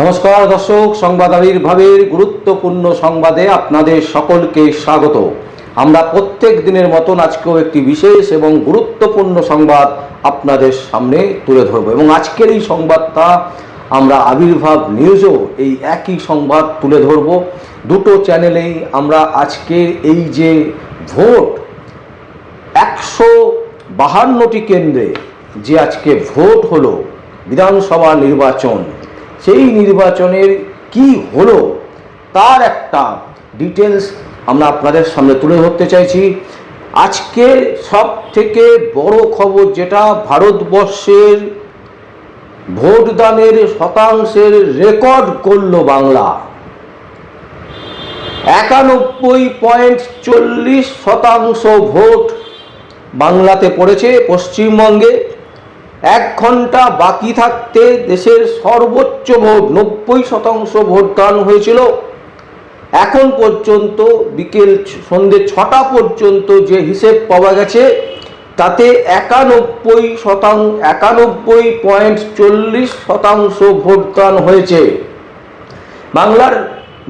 নমস্কার দর্শক, সংবাদ আবির্ভাবের গুরুত্বপূর্ণ সংবাদে আপনাদের সকলকে স্বাগত। আমরা প্রত্যেক দিনের মতন আজকেও একটি বিশেষ এবং গুরুত্বপূর্ণ সংবাদ আপনাদের সামনে তুলে ধরব এবং আজকের এই সংবাদটা আমরা আবির্ভাব নিউজও এই একই সংবাদ তুলে ধরব। দুটো চ্যানেলেই আমরা আজকের এই যে ভোট 152টি কেন্দ্রে যে আজকে ভোট হলো বিধানসভা নির্বাচন, সেই নির্বাচনের কি হলো তার একটা ডিটেলস আমরা আপনাদের সামনে তুলে ধরতে চাইছি। আজকে সব থেকে বড় খবর যেটা, ভারতবর্ষের ভোটদানের শতাংশের রেকর্ড করল বাংলা। 91.40% ভোট বাংলাতে পড়েছে। পশ্চিমবঙ্গে 1 ঘন্টা বাকি থাকতে দেশের সর্বোচ্চ ভোট 90% ভোটদান হয়েছিল। এখন পর্যন্ত সন্ধ্যে 6টা পর্যন্ত যে হিসেব পাওয়া গেছে তাতে 91.40% ভোটদান হয়েছে। বাংলার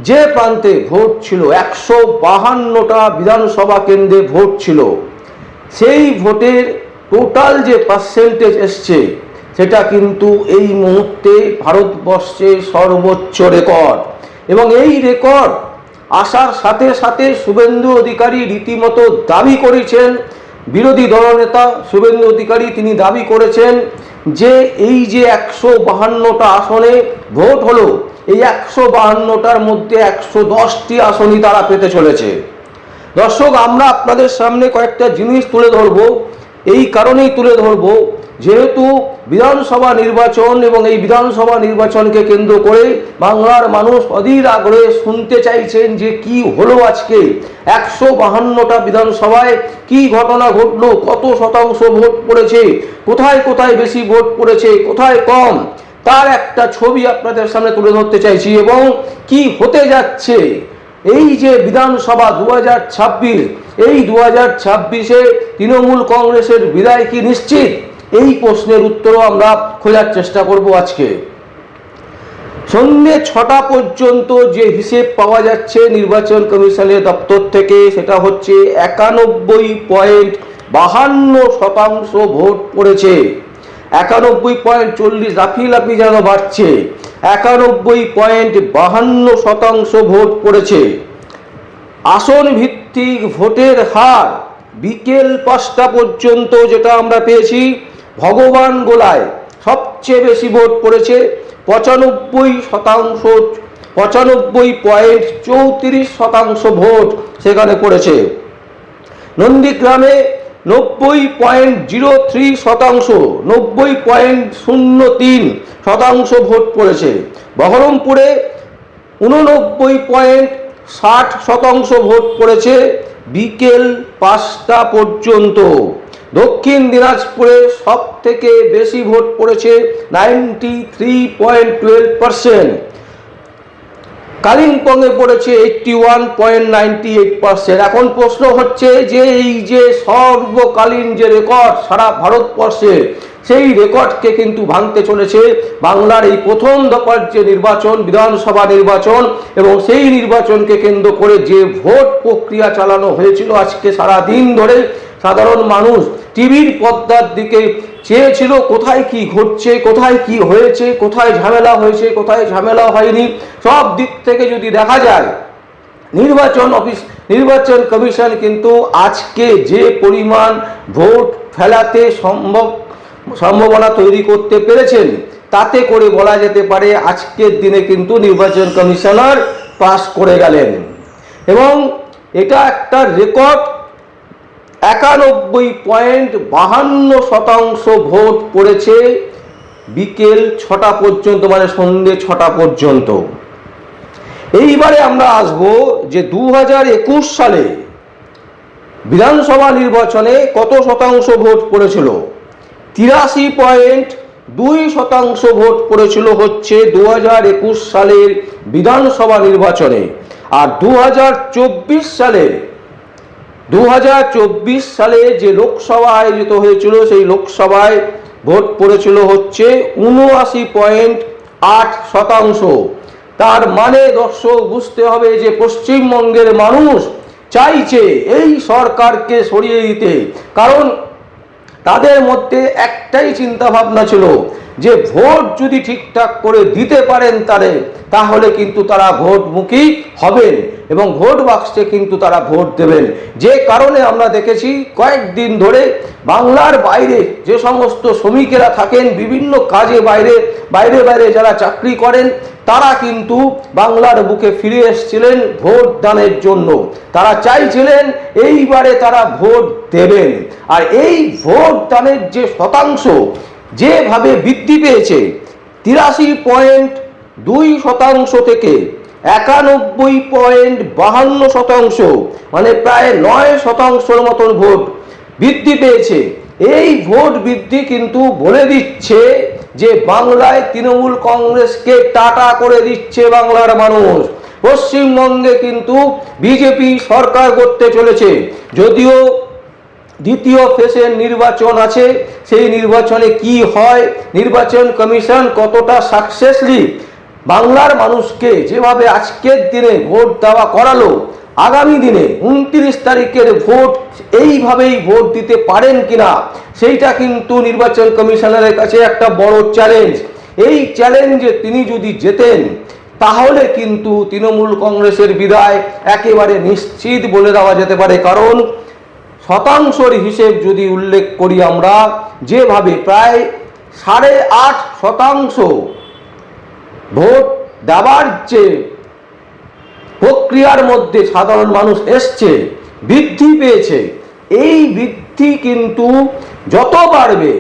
যে প্রান্তে ভোট ছিল, 152টা বিধানসভা কেন্দ্রে ভোট ছিল, সেই ভোটের টোটাল যে পার্সেন্টেজ এসছে সেটা কিন্তু এই মুহূর্তে ভারতবর্ষের সর্বোচ্চ রেকর্ড। এবং এই রেকর্ড আসার সাথে সাথে শুভেন্দু অধিকারী রীতিমতো দাবি করেছেন, বিরোধী দলনেতা শুভেন্দু অধিকারী তিনি দাবি করেছেন যে এই যে 152টা আসনে ভোট হলো, এই 152টার মধ্যে 110টি আসনই তারা পেতে চলেছে। দর্শক, আমরা আপনাদের সামনে কয়েকটা জিনিস তুলে ধরব। এই কারণেই তুলে ধরব যেহেতু বিধানসভা নির্বাচন এবং এই বিধানসভা নির্বাচনকে কেন্দ্র করে বাংলার মানুষ অধীর আগ্রহে শুনতে চাইছেন যে কি হলো আজকে 152টা বিধানসভায়, কি ঘটনা ঘটলো, কত শতাংশ ভোট পড়েছে, কোথায় কোথায় বেশি ভোট পড়েছে, কোথায় কম, তার একটা ছবি আপনাদের সামনে তুলে ধরতে চাইছি। এবং কি হতে যাচ্ছে এই যে বিধানসভা 2026, এই 2026-এ তৃণমূল কংগ্রেসের বিদায় কি নিশ্চিত, এই প্রশ্নের উত্তরও আমরা খোঁজার চেষ্টা করব আজকে। সন্ধ্যে 6টা পর্যন্ত যে হিসেব পাওয়া যাচ্ছে নির্বাচন কমিশনের দপ্তর থেকে, সেটা হচ্ছে 91.52% ভোট পড়েছে। 91.40, লাফি যেন বাড়ছে, 91.52% ভোট পড়েছে। আসন ভিত্তিক ভোটের হার বিকেল 5টা পর্যন্ত যেটা আমরা পেয়েছি, ভগবান গোলায় সবচেয়ে বেশি ভোট পড়েছে 95%, 95.34% ভোট সেখানে পড়েছে। নন্দীগ্রামে 90.03%, 90.03% ভোট পড়েছে। বহরমপুরে 89.60% ভোট পড়েছে বিকেল 5টা পর্যন্ত। দক্ষিণ দিনাজপুরে সব থেকে বেশি ভোট পড়েছে 93.12%। কালিম্পংয়ে পড়েছে 81.98%। এখন প্রশ্ন হচ্ছে যে এই যে সর্বকালীন যে রেকর্ড সারা ভারতবর্ষে, সেই রেকর্ডকে কিন্তু ভাঙতে চলেছে বাংলার এই প্রথম দফার যে নির্বাচন, বিধানসভা নির্বাচন, এবং সেই নির্বাচনকে কেন্দ্র করে যে ভোট প্রক্রিয়া চালানো হয়েছিল আজকে সারা দিন ধরে। সাধারণ মানুষ টিভির পর্দার দিকে চেয়েছিল কোথায় কি ঘটছে, কোথায় কি হয়েছে, কোথায় ঝামেলা হয়েছে, কোথায় ঝামেলা হয়নি। সব দিক থেকে যদি দেখা যায়, নির্বাচন কমিশন কিন্তু আজকে যে পরিমাণ ভোট ফেলাতে সম্ভাবনা তৈরি করতে পেরেছেন, তাতে করে বলা যেতে পারে আজকের দিনে কিন্তু নির্বাচন কমিশনার পাস করে গেলেন। এবং এটা একটা রেকর্ড, 91.52% ভোট পড়েছে বিকেল 6টা পর্যন্ত, মানে সন্ধ্যে 6টা পর্যন্ত। এইবারে আমরা আসবো যে 2021 সালে বিধানসভা নির্বাচনে কত শতাংশ ভোট পড়েছিল। 83.2% ভোট পড়েছিল হচ্ছে 2021 সালের বিধানসভা নির্বাচনে। আর 2024 সালে যে লোকসভা আয়োজিত হয়েছিল, সেই লোকসভায় ভোট পড়েছিল হচ্ছে 8%। তার মানে দর্শক বুঝতে হবে যে পশ্চিমবঙ্গের মানুষ চাইছে এই সরকারকে সরিয়ে দিতে, কারণ তাদের মধ্যে একটাই চিন্তা ভাবনা ছিল যে ভোট যদি ঠিকঠাক করে দিতে পারেন তাহলে কিন্তু তারা ভোটমুখী হবেন এবং ভোট বাক্সে কিন্তু তারা ভোট দেবেন। যে কারণে আমরা দেখেছি কয়েকদিন ধরে বাংলার বাইরে যে সমস্ত শ্রমিকেরা থাকেন, বিভিন্ন কাজে বাইরে বাইরে যারা চাকরি করেন, তারা কিন্তু বাংলার বুকে ফিরে এসেছিলেন ভোট দানের জন্য। তারা চাইছিলেন এইবারে তারা ভোট দেবেন। আর এই ভোট দানের যে শতাংশ যেভাবে বৃদ্ধি পেয়েছে 83.2% থেকে 91.52%, মানে প্রায় 9%-র মতন ভোট বৃদ্ধি পেয়েছে। এই ভোট বৃদ্ধি কিন্তু বলে দিচ্ছে যে বাংলায় তৃণমূল কংগ্রেসকে টাটা করে দিচ্ছে বাংলার মানুষ। পশ্চিমবঙ্গে কিন্তু বিজেপি সরকার করতে চলেছে। যদিও দ্বিতীয় ফেজের নির্বাচন আছে, সেই নির্বাচনে কি হয়, নির্বাচন কমিশন কতটা সাকসেসলি বাংলার মানুষকে যেভাবে আজকের দিনে ভোট দেওয়া করালো, আগামী দিনে 29 তারিখের ভোট এইভাবেই ভোট দিতে পারেন কিনা, সেইটা কিন্তু নির্বাচন কমিশনারের কাছে একটা বড় চ্যালেঞ্জ। এই চ্যালেঞ্জে তিনি যদি জেতেন তাহলে কিন্তু তৃণমূল কংগ্রেসের বিদায় একেবারে নিশ্চিত বলে দেওয়া যেতে পারে। কারণ শতাংশের হিসেব যদি উল্লেখ করি আমরা, যেভাবে প্রায় 8.5% ভোট দেওয়ার যে প্রক্রিয়ার মধ্যে সাধারণ মানুষ এসছে, বৃদ্ধি পেয়েছে, এই বৃদ্ধি কিন্তু যত বাড়বে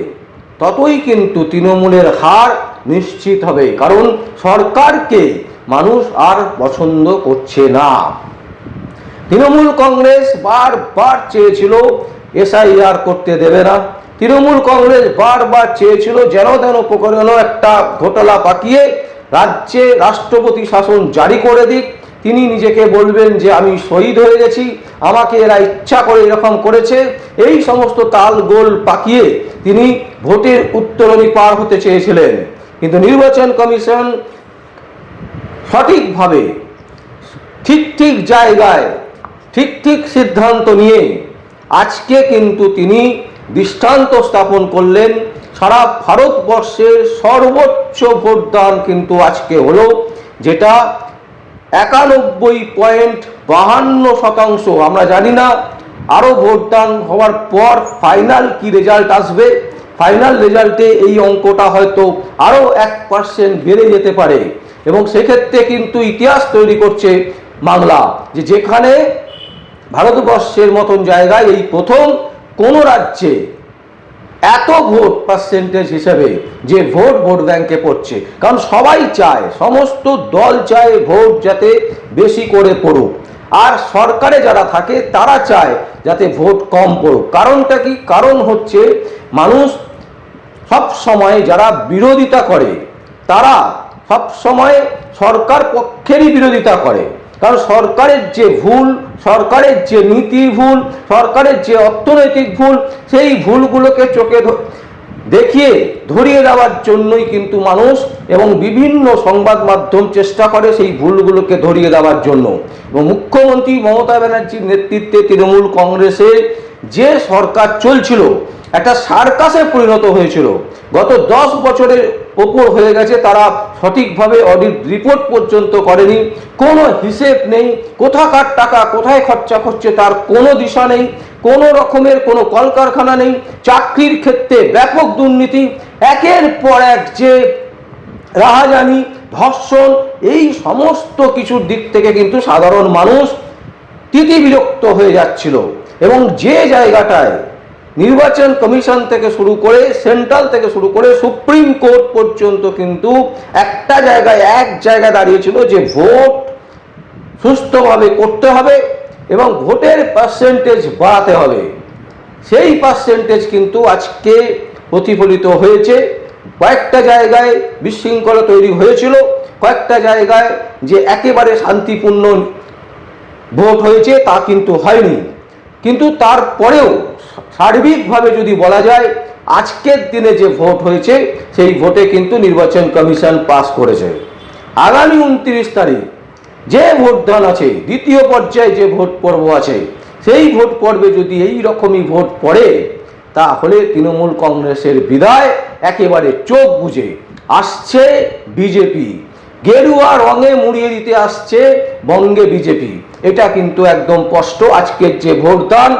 ততই কিন্তু তৃণমূলের হার নিশ্চিত হবে। কারণ সরকারকে মানুষ আর পছন্দ করছে না। তৃণমূল কংগ্রেস বারবার চেয়েছিল SIR করতে দেবে না। তৃণমূল কংগ্রেস বারবার চেয়েছিল যেন তেন প্রকরণে একটা ঘোটালা পাকিয়ে রাজ্যে রাষ্ট্রপতি শাসন জারি করে দিক। তিনি নিজেকে বলবেন যে আমি শহীদ হয়ে গেছি, আমাকে এরা ইচ্ছা করে এরকম করেছে, এই সমস্ত তাল গোল পাকিয়ে তিনি ভোটের উত্তরণী পার হতে চেয়েছিলেন। কিন্তু নির্বাচন কমিশন সঠিকভাবে ঠিক জায়গায় ঠিক সিদ্ধান্ত নিয়ে আজকে কিন্তু তিনি দৃষ্টান্ত স্থাপন করলেন। সারা ভারতবর্ষের সর্বোচ্চ ভোটদান কিন্তু আজকে হলো, যেটা 91.52%। আমরা জানি না আরও ভোটদান হওয়ার পর ফাইনাল কি রেজাল্ট আসবে। ফাইনাল রেজাল্টে এই অঙ্কটা হয়তো আরও 1% বেড়ে যেতে পারে এবং সেক্ষেত্রে কিন্তু ইতিহাস তৈরি করছে বাংলা, যেখানে ভারতবর্ষের মতন জায়গায় এই প্রথম কোনো রাজ্যে এত ভোট পার্সেন্টেজ হিসেবে যে ভোট ব্যাংকে পড়ছে। কারণ সবাই চায়, সমস্ত দল চায় ভোট যাতে বেশি করে পড়ুক, আর সরকারে যারা থাকে তারা চায় যাতে ভোট কম পড়ুক। কারণটা কি? কারণ হচ্ছে মানুষ সব সময় যারা বিরোধিতা করে তারা সব সময় সরকার পক্ষেরই বিরোধিতা করে। কারণ সরকারের যে ভুল, সরকারের যে নীতি ভুল, সরকারের যে অর্থনৈতিক ভুল, সেই ভুলগুলোকে চোখে দেখিয়ে ধরিয়ে দেওয়ার জন্যই কিন্তু মানুষ এবং বিভিন্ন সংবাদ মাধ্যম চেষ্টা করে সেই ভুলগুলোকে ধরিয়ে দেওয়ার জন্য। এবং মুখ্যমন্ত্রী মমতা ব্যানার্জির নেতৃত্বে তৃণমূল কংগ্রেসের যে সরকার চলছিল একটা সার্কাসে পরিণত হয়েছিল। গত 10 বছরের ওপর হয়ে গেছে তারা সঠিকভাবে অডিট রিপোর্ট পর্যন্ত করেনি, কোনো হিসেব নেই, কোথাকার টাকা কোথায় খরচা করছে তার কোনো দিশা নেই, কোনো রকমের কোনো কলকারখানা নেই, চাকরির ক্ষেত্রে ব্যাপক দুর্নীতি, একের পর এক যে রাহাজানি, ধর্ষণ, এই সমস্ত কিছুর দিক থেকে কিন্তু সাধারণ মানুষ তিতিবিরক্ত হয়ে যাচ্ছিল। এবং যে জায়গাটায় নির্বাচন কমিশন থেকে শুরু করে সেন্ট্রাল থেকে শুরু করে সুপ্রিম কোর্ট পর্যন্ত কিন্তু একটা জায়গায় দাঁড়িয়েছিল যে ভোট সুষ্ঠুভাবে করতে হবে এবং ভোটের পার্সেন্টেজ বাড়াতে হবে, সেই পার্সেন্টেজ কিন্তু আজকে প্রতিফলিত হয়েছে। কয়েকটা জায়গায় বিশৃঙ্খলা তৈরি হয়েছিল, কয়েকটা জায়গায় যে একেবারে শান্তিপূর্ণ ভোট হয়েছে তা কিন্তু হয়নি। কিন্তু তারপরেও সার্বিকভাবে যদি বলা যায় আজকের দিনে যে ভোট হয়েছে সেই ভোটে কিন্তু নির্বাচন কমিশন পাস করেছে। আগামী 29 তারিখ যে ভোটদান আছে, দ্বিতীয় পর্যায়ে যে ভোট পর্ব আছে, সেই ভোট পর্বে যদি এই রকমই ভোট পড়ে, তাহলে তৃণমূল কংগ্রেসের বিদায় একেবারে চোখ বুজে আসছে বিজেপি, গেরুয়া রঙে মুড়িয়ে দিতে আসছে বঙ্গে বিজেপি। এটা কিন্তু একদম স্পষ্ট। আজকের যে ভোটদান,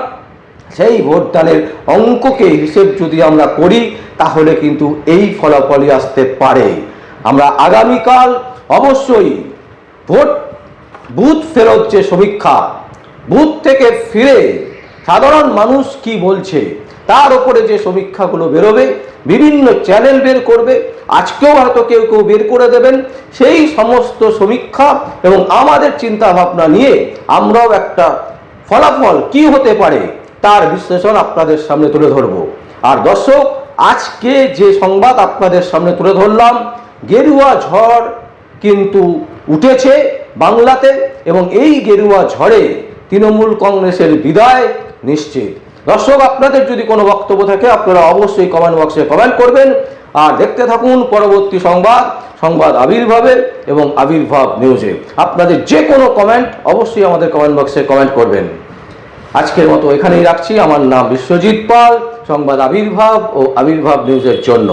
সেই ভোটদানের অঙ্ককে হিসেব যদি আমরা করি, তাহলে কিন্তু এই ফলাফলই আসতে পারে। আমরা আগামীকাল অবশ্যই ভোট বুথ ফেরত যে সমীক্ষা, বুথ থেকে ফিরে সাধারণ মানুষ কি বলছে তার উপরে যে সমীক্ষাগুলো বেরোবে, বিভিন্ন চ্যানেল বের করবে, আজকেও হয়তো কেউ কেউ বের করে দেবেন, সেই সমস্ত সমীক্ষা এবং আমাদের চিন্তা ভাবনা নিয়ে আমরাও একটা ফলাফল কি হতে পারে তার বিশ্লেষণ আপনাদের সামনে তুলে ধরব। আর দর্শক, আজকে যে সংবাদ আপনাদের সামনে তুলে ধরলাম, গেরুয়া ঝড় কিন্তু উঠেছে বাংলাতে, এবং এই গেরুয়া ঝড়ে তৃণমূল কংগ্রেসের বিদায় নিশ্চিত। দর্শক, আপনাদের যদি কোনো বক্তব্য থাকে আপনারা অবশ্যই কমেন্ট বক্সে কমেন্ট করবেন। আর দেখতে থাকুন পরবর্তী সংবাদ আবির্ভাবে এবং আবির্ভাব নিউজে। আপনাদের যে কোনো কমেন্ট অবশ্যই আমাদের কমেন্ট বক্সে কমেন্ট করবেন। আজকের মতো এখানেই রাখছি। আমার নাম বিশ্বজিৎ পাল, সংবাদ আবির্ভাব ও আবির্ভাব নিউজের জন্য।